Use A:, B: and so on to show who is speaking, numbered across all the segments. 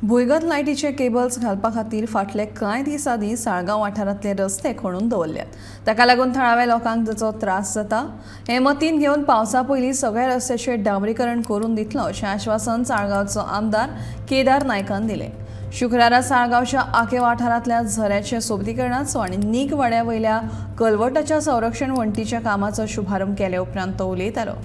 A: भुंयगत लायटीचे केबल्स घालपा खातीर फाटले कांय दीस आदीं साळगांव वाठारांतले रस्ते खणून दवरल्यात. ताका लागून थळाव्या लोकांक ताचो त्रास जाता. हे मतीन घेवन पावसा पयलीं सगळ्या रस्त्याचें डांबरीकरण करून दितलो अशें आश्वासन साळगांवचो आमदार केदार नायकान दिलें. शुक्रारा साळगांवच्या आखे वाठारांतल्या झऱ्याचे सोबतीकरणाचो आनी नीक वाड्या वयल्या कलवटाच्या संरक्षण वणटीच्या कामाचो शुभारंभ केले उपरांत तो उलयतालो.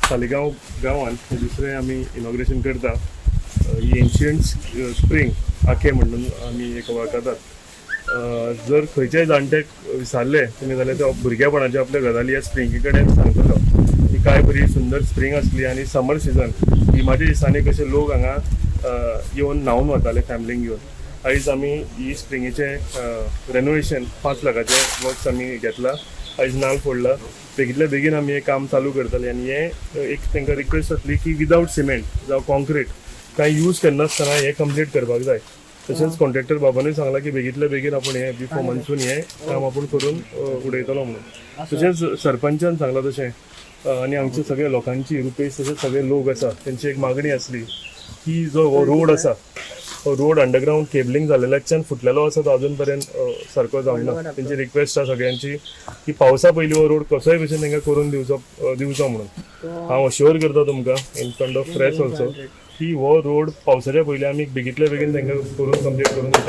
B: सालिगांव गांवांत दुसरें आमी इनॉग्रेशन करता. ही एन्शियंट स्प्रिंग आखे म्हणून आमी एक वळखतात. जर खंयच्याय जाणटेक विचारले तुमी जाल्यार तो भुरगेपणाचे आपल्या गजाली ह्या स्प्रिंगे कडेन सांगतलो. ही काय बरी सुंदर स्प्रिंग आसली आनी समर सिजन गिमाच्या दिसांनी कशे लोक हांगा येवन न्हांवन वताले फॅमिलींक घेवन. आयज आमी ही स्प्रिंगेचे रेनोवेशन 5 लाखाचे वर्क्स आमी घेतला. आयज नाल फोडला. बेगितल्या बेगीन आमी हें काम चालू करतले आनी हें एक तांकां रिक्वेस्ट आसली की विदाउट सिमेंट जावं कॉन्क्रीट कांय यूज करनासतना हें कंप्लीट करपाक जाय. तशेंच कॉन्ट्रॅक्टर बाबानूय सांगला की बेगितल्या बेगीन आपण हें बिफोर मनसून हें काम आपण करून उडयतलो म्हणून. तशेंच सरपंचान सांगलां तशें आनी हांगचे सगळे लोकांची रुपेश तशेंच सगळे लोक आसा तेंची एक मागणी आसली की जो हो रोड आसा हो रोड अंडरग्रावंड केबलिंग जाल्ल्याच्यान फुटलेलो आसा तो अजून पर्यंत सारको जावना. तेंची रिक्वेस्ट आसा सगळ्यांची की पावसा पयलीं हो रोड कसोय भशेन तांकां करून दिवचो म्हणून. हांव अश्योर करता तुमकां in front of press also की हो रोड पावसाच्या पयलीं आमी बेगितल्या बेगीन तांकां करून कंप्लीट करून दिवचो.